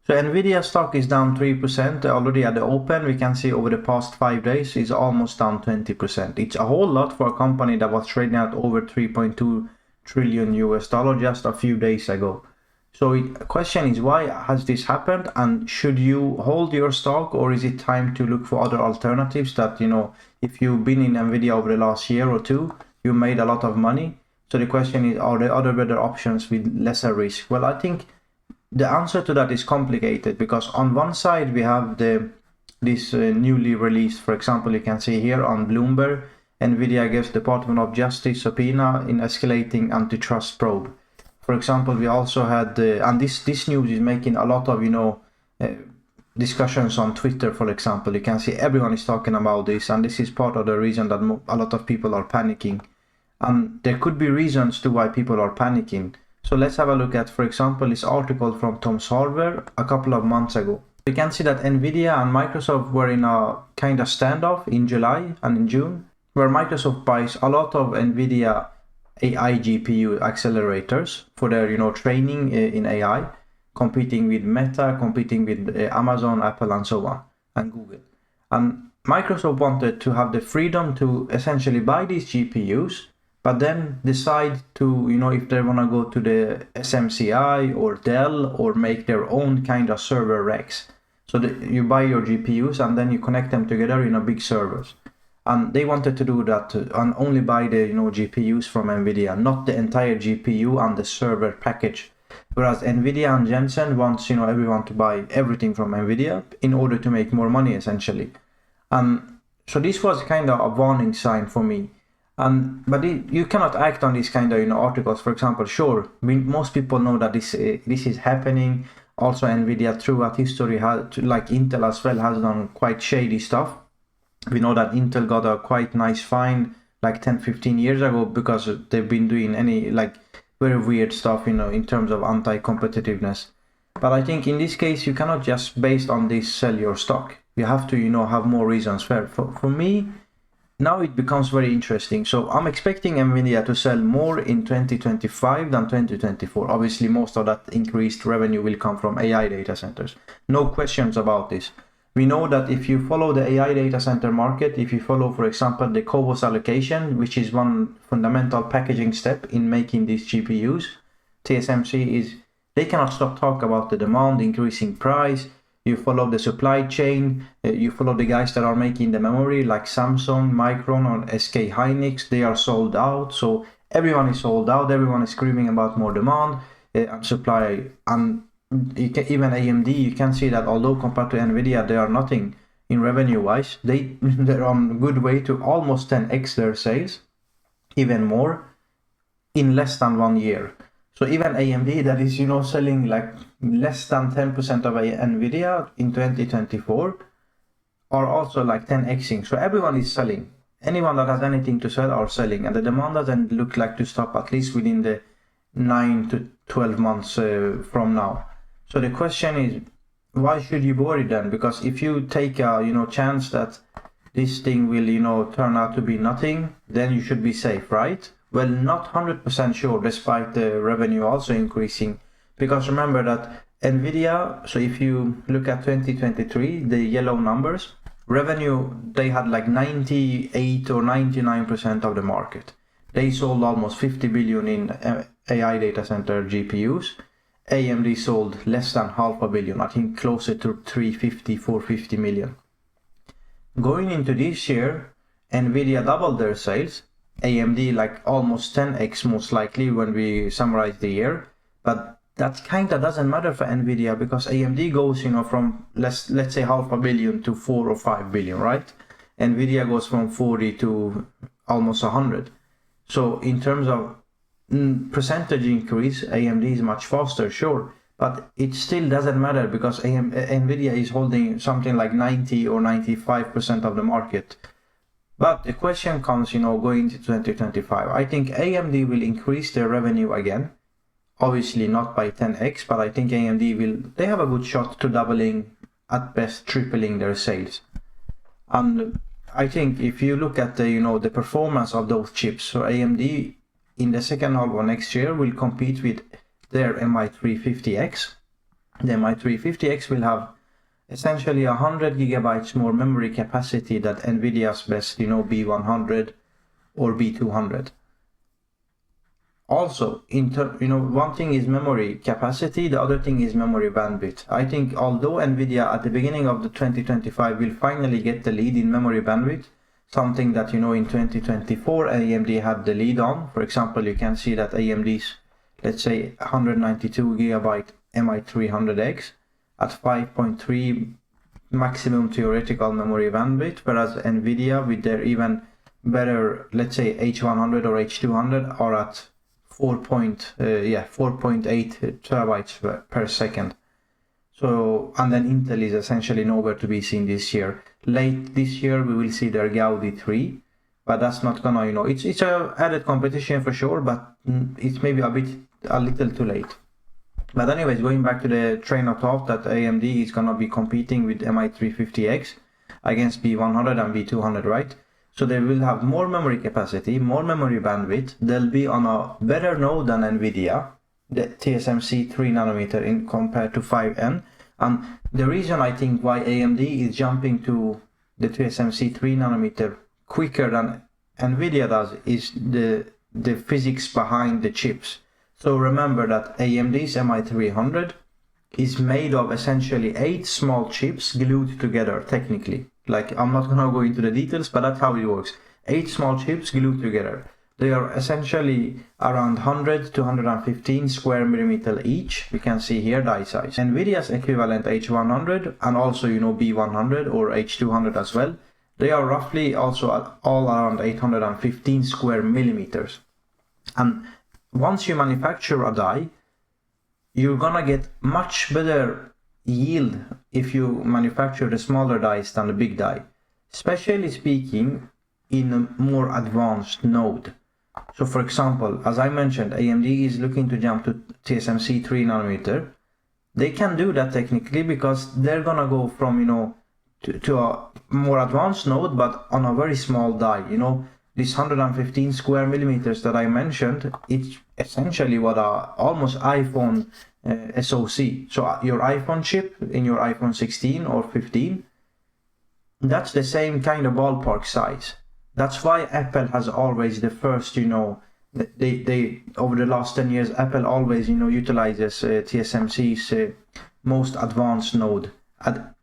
So Nvidia stock is down 3% already at the open. We can see over the past 5 days is almost down 20%. It's a whole lot for a company that was trading at over 3.2 trillion US dollar just a few days ago. So the question is, why has this happened, and should you hold your stock, or is it time to look for other alternatives that, if you've been in Nvidia over the last year or two, you made a lot of money. So the question is, are there other better options with lesser risk? Well, I think the answer to that is complicated, because on one side we have this newly released, for example, you can see here on Bloomberg, Nvidia gives Department of Justice subpoena in escalating antitrust probe. For example, we also had, and this news is making a lot of discussions on Twitter. For example, you can see everyone is talking about this, and this is part of the reason that a lot of people are panicking. And there could be reasons to why people are panicking. So let's have a look at, for example, this article from Tom Salver a couple of months ago. We can see that Nvidia and Microsoft were in a kind of standoff in July and in June, where Microsoft buys a lot of Nvidia AI GPU accelerators for their training in AI, competing with Meta, competing with Amazon, Apple, and so on, and Google. And Microsoft wanted to have the freedom to essentially buy these GPUs, but then decide to, if they want to go to the SMCI or Dell or make their own kind of server racks. So you buy your GPUs and then you connect them together in a big servers. And they wanted to do that and only buy the GPUs from Nvidia, not the entire GPU and the server package. Whereas Nvidia and Jensen wants everyone to buy everything from Nvidia in order to make more money, essentially. And so this was kind of a warning sign for me. But you cannot act on these kind of articles. For example, sure, most people know that this is happening. Also, Nvidia throughout history has, like Intel as well, has done quite shady stuff. We know that Intel got a quite nice fine like 10-15 years ago because they've been doing very weird stuff, in terms of anti-competitiveness. But I think in this case, you cannot just based on this sell your stock. You have to, have more reasons. For me, now it becomes very interesting. So I'm expecting Nvidia to sell more in 2025 than 2024. Obviously, most of that increased revenue will come from AI data centers. No questions about this. We know that if you follow the AI data center market, if you follow, for example, the CoWoS allocation, which is one fundamental packaging step in making these GPUs, TSMC they cannot stop talking about the demand, increasing price. You follow the supply chain, you follow the guys that are making the memory like Samsung, Micron, or SK Hynix, they are sold out. So everyone is sold out, everyone is screaming about more demand and supply. And even AMD, you can see that although compared to Nvidia, they are nothing in revenue wise, they're on a good way to almost 10x their sales, even more, in less than 1 year. So even AMD, that is selling like less than 10% of Nvidia in 2024, are also like 10xing. So everyone is selling. Anyone that has anything to sell are selling, and the demand doesn't look like to stop, at least within the 9 to 12 months from now. So the question is, why should you worry then? Because if you take a chance that this thing will turn out to be nothing, then you should be safe, right? Well, not 100% sure, despite the revenue also increasing. Because remember that Nvidia, so if you look at 2023, the yellow numbers, revenue, they had like 98 or 99% of the market. They sold almost 50 billion in AI data center GPUs. AMD sold less than $500 million, I think closer to 450 million. Going into this year, Nvidia doubled their sales. AMD like almost 10x most likely when we summarize the year. But that kind of doesn't matter for Nvidia, because AMD goes from let's say $500 million to 4 or 5 billion, right? Nvidia goes from 40 to almost 100. So in terms of percentage increase, AMD is much faster, sure, but it still doesn't matter, because Nvidia is holding something like 90 or 95% of the market. But the question comes, going into 2025, I think AMD will increase their revenue again. Obviously not by 10x, but I think AMD they have a good shot to doubling, at best tripling their sales. And I think if you look at the performance of those chips, so AMD in the second half of next year will compete with their MI350X, the MI350X will have essentially 100 gigabytes more memory capacity than Nvidia's best, B100 or B200. Also, one thing is memory capacity, the other thing is memory bandwidth. I think although Nvidia at the beginning of the 2025 will finally get the lead in memory bandwidth, something that in 2024 AMD had the lead on. For example, you can see that AMD's, let's say, 192 gigabyte MI300X at 5.3 maximum theoretical memory bandwidth, whereas Nvidia with their even better, let's say, H100 or H200 are at 4.8 terabytes per second. So, and then Intel is essentially nowhere to be seen this year. Late this year, we will see their Gaudi 3, but that's not gonna, it's a added competition for sure, but it's maybe a little too late. But anyways, going back to the train of thought that AMD is gonna be competing with MI350X against B100 and B200, right? So they will have more memory capacity, more memory bandwidth. They'll be on a better node than Nvidia, the TSMC 3 nanometer in compared to 5N. And the reason I think why AMD is jumping to the TSMC 3 nanometer quicker than Nvidia does is the physics behind the chips. So remember that AMD's MI300 is made of essentially 8 small chips glued together technically. Like, I'm not gonna go into the details, but that's how it works. 8 small chips glued together. They are essentially around 100 to 115 square millimeter each. We can see here die size. Nvidia's equivalent H100 and also, B100 or H200 as well. They are roughly also all around 815 square millimeters. And once you manufacture a die, you're gonna get much better yield if you manufacture the smaller dies than the big die, especially speaking in a more advanced node. So for example, as I mentioned, AMD is looking to jump to TSMC 3 nanometer. They can do that technically because they're gonna go from to a more advanced node, but on a very small die. This 115 square millimeters that I mentioned, it's essentially what a almost iPhone SoC. So your iPhone chip in your iPhone 16 or 15, that's the same kind of ballpark size. That's why Apple has always the first, they over the last 10 years, Apple always, utilizes TSMC's most advanced node,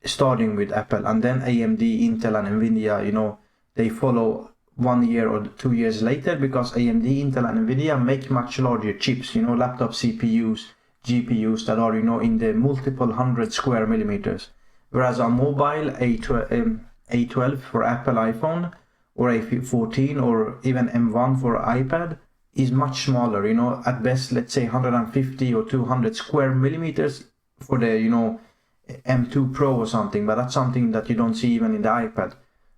starting with Apple, and then AMD, Intel, and Nvidia, they follow 1 year or 2 years later, because AMD, Intel, and Nvidia make much larger chips, laptop CPUs, GPUs that are, in the multiple 100 square millimeters. Whereas a mobile A12 for Apple iPhone or A14 or even M1 for iPad is much smaller, at best, let's say 150 or 200 square millimeters for the, M2 Pro or something, but that's something that you don't see even in the iPad.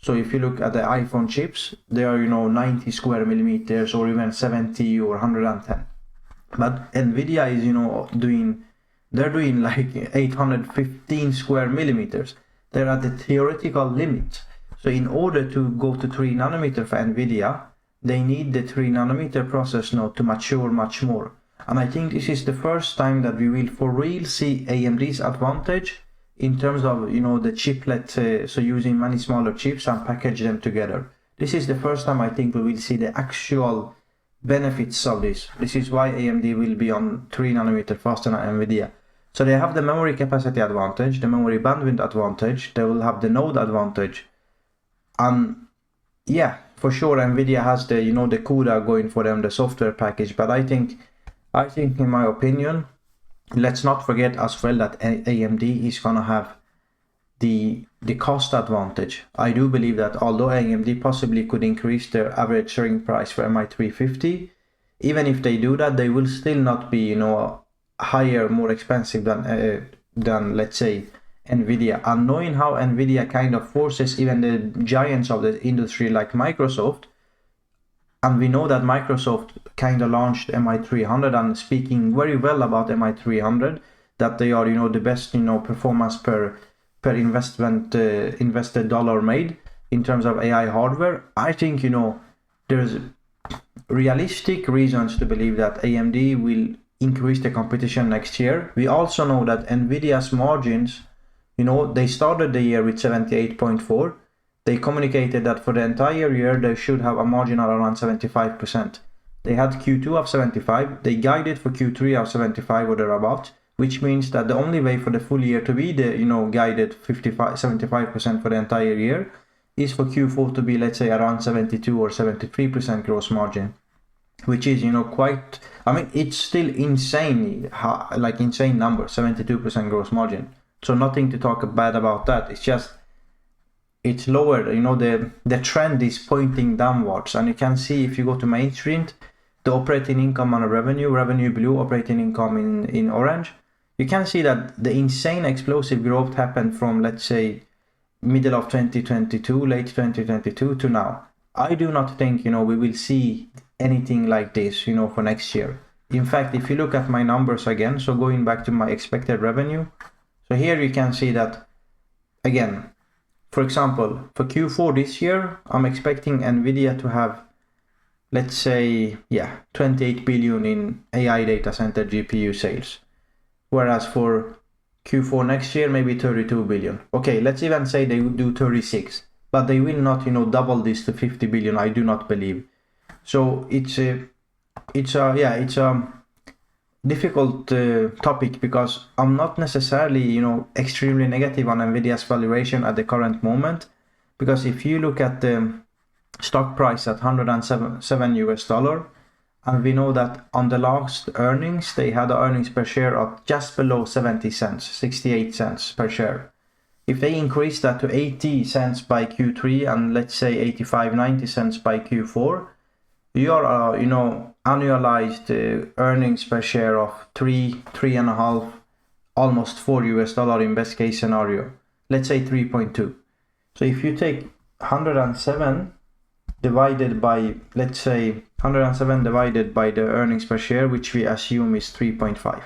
So if you look at the iPhone chips, they are, 90 square millimeters or even 70 or 110. But Nvidia is, they're doing like 815 square millimeters. They're at the theoretical limit. So in order to go to 3 nanometer for Nvidia, they need the 3 nanometer process node to mature much more. And I think this is the first time that we will for real see AMD's advantage in terms of, the chiplet, so using many smaller chips and package them together. This is the first time I think we will see the actual benefits of this. This is why AMD will be on 3 nanometer faster than Nvidia. So they have the memory capacity advantage, the memory bandwidth advantage, they will have the node advantage. And yeah, for sure Nvidia has the, the CUDA going for them, the software package, but I think in my opinion, let's not forget as well that AMD is gonna have the cost advantage. I do believe that although AMD possibly could increase their average selling price for MI350, even if they do that, they will still not be, higher, more expensive than let's say Nvidia. And knowing how Nvidia kind of forces even the giants of the industry like Microsoft, and we know that Microsoft kind of launched MI300 and speaking very well about MI300, that they are, the best, performance per invested dollar made in terms of AI hardware. I think, there's realistic reasons to believe that AMD will increase the competition next year. We also know that Nvidia's margins, they started the year with 78.4. They communicated that for the entire year they should have a margin of around 75%. They had Q2 of 75. They guided for Q3 of 75 or thereabouts, which means that the only way for the full year to be the guided 75% for the entire year is for Q4 to be, let's say, around 72 or 73% gross margin, which is quite, I mean, it's still insane, like insane number, 72% gross margin. So nothing to talk bad about that. It's just it's lower. The trend is pointing downwards, and you can see if you go to mainstream, the operating income on a revenue blue, operating income in orange. You can see that the insane explosive growth happened from, let's say, middle of 2022, late 2022 to now. I do not think, we will see anything like this, for next year. In fact, if you look at my numbers again, so going back to my expected revenue, so here you can see that, again, for example, for Q4 this year, I'm expecting Nvidia to have, let's say, 28 billion in AI data center GPU sales. Whereas for Q4 next year, maybe 32 billion. Okay, let's even say they would do 36, but they will not, double this to 50 billion. I do not believe. So it's a difficult topic, because I'm not necessarily, extremely negative on Nvidia's valuation at the current moment, because if you look at the stock price at $107, and we know that on the last earnings, they had earnings per share of just below 70 cents, 68 cents per share. If they increase that to 80 cents by Q3 and let's say 85, 90 cents by Q4, your, annualized earnings per share of 3.5, almost $4 in best case scenario. Let's say 3.2. So if you take 107 divided by, let's say, 107 divided by the earnings per share, which we assume is 3.5.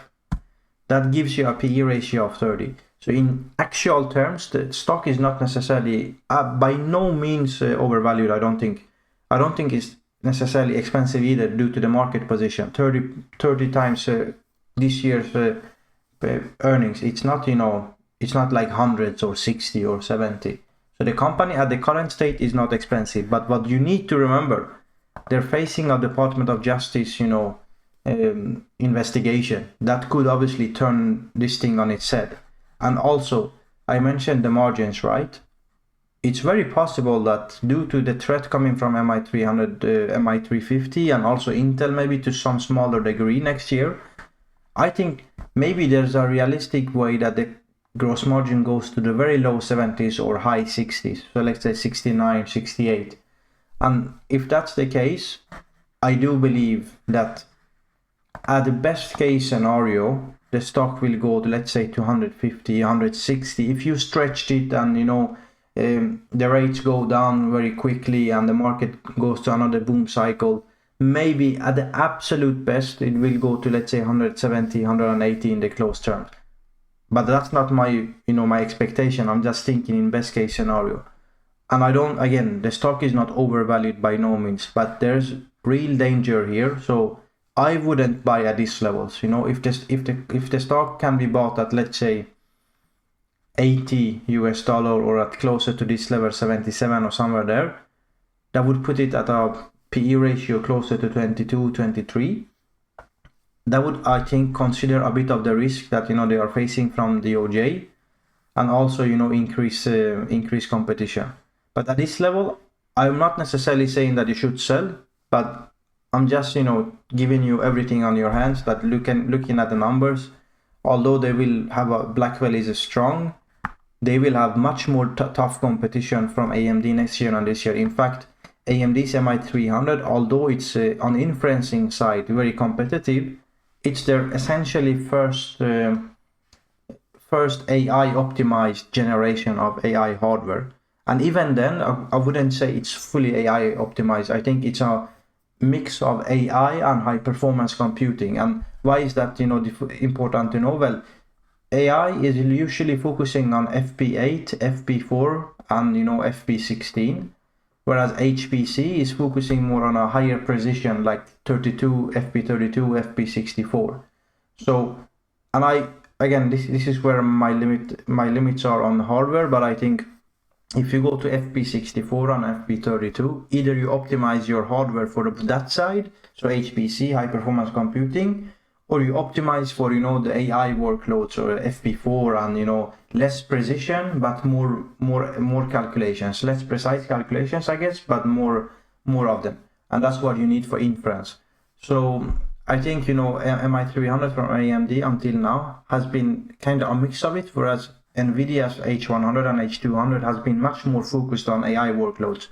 That gives you a PE ratio of 30. So in actual terms, the stock is not necessarily, by no means overvalued. I don't think it's necessarily expensive either due to the market position. 30 times this year's earnings. It's not, it's not like hundreds or 60 or 70. So the company at the current state is not expensive. But what you need to remember, they're facing a Department of Justice, investigation that could obviously turn this thing on its head. And also, I mentioned the margins, right? It's very possible that due to the threat coming from MI300, MI350, and also Intel maybe to some smaller degree next year, I think maybe there's a realistic way that the gross margin goes to the very low 70s or high 60s. So let's say 69, 68. And if that's the case, I do believe that at the best case scenario, the stock will go to, let's say, 250, 160. If you stretched it and, the rates go down very quickly and the market goes to another boom cycle, maybe at the absolute best, it will go to, let's say, 170, 180 in the close terms. But that's not my, my expectation. I'm just thinking in best case scenario. And again, the stock is not overvalued by no means, but there's real danger here. So I wouldn't buy at these levels. If the stock can be bought at, let's say, $80 or at closer to this level, 77 or somewhere there, that would put it at a PE ratio closer to 22, 23. That would, I think, consider a bit of the risk that, they are facing from DOJ, and also, increase competition. But at this level, I'm not necessarily saying that you should sell, but I'm just, giving you everything on your hands, that looking at the numbers, although they will have Blackwell is strong, they will have much more tough competition from AMD next year and this year. In fact, AMD's MI300, although it's on inferencing side very competitive, it's their essentially first AI optimized generation of AI hardware. And even then, I wouldn't say it's fully AI optimized. I think it's a mix of AI and high performance computing. And why is that, important to know? Well, AI is usually focusing on FP8, FP4, and, FP16, whereas HPC is focusing more on a higher precision, like 32, FP32, FP64. So, and again, this is where my limits are on hardware, but I think if you go to FP64 and FP32, either you optimize your hardware for that side, so HPC, high performance computing, or you optimize for, the AI workloads, or FP4, and, less precision, but more calculations, less precise calculations, I guess, but more of them. And that's what you need for inference. So I think, MI300 from AMD until now has been kind of a mix of it, whereas Nvidia's H100 and H200 has been much more focused on AI workloads.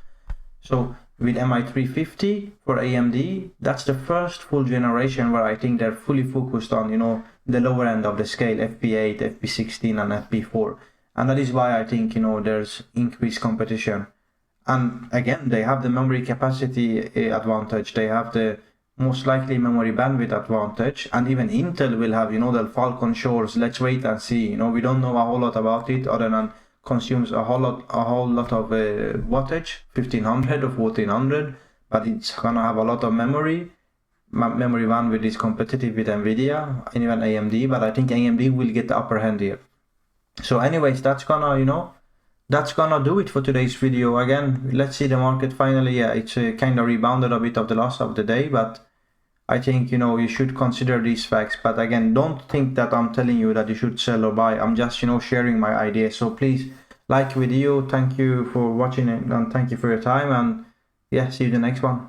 So with MI350 for AMD, that's the first full generation where I think they're fully focused on, the lower end of the scale, FP8, FP16 and FP4. And that is why I think, there's increased competition. And again, they have the memory capacity advantage. They have the most likely memory bandwidth advantage, and even Intel will have, the Falcon Shores. Let's wait and see. We don't know a whole lot about it other than consumes a whole lot of wattage, 1500 or 1400, but it's gonna have a lot of memory. Memory bandwidth is competitive with Nvidia and even AMD, but I think AMD will get the upper hand here. So anyways, that's gonna, that's gonna do it for today's video. Again, let's see the market finally. Yeah, it's kind of rebounded a bit of the loss of the day, but I think, you should consider these facts. But again, don't think that I'm telling you that you should sell or buy. I'm just, sharing my ideas. So please like video. Thank you for watching it, and thank you for your time. And yeah, see you in the next one.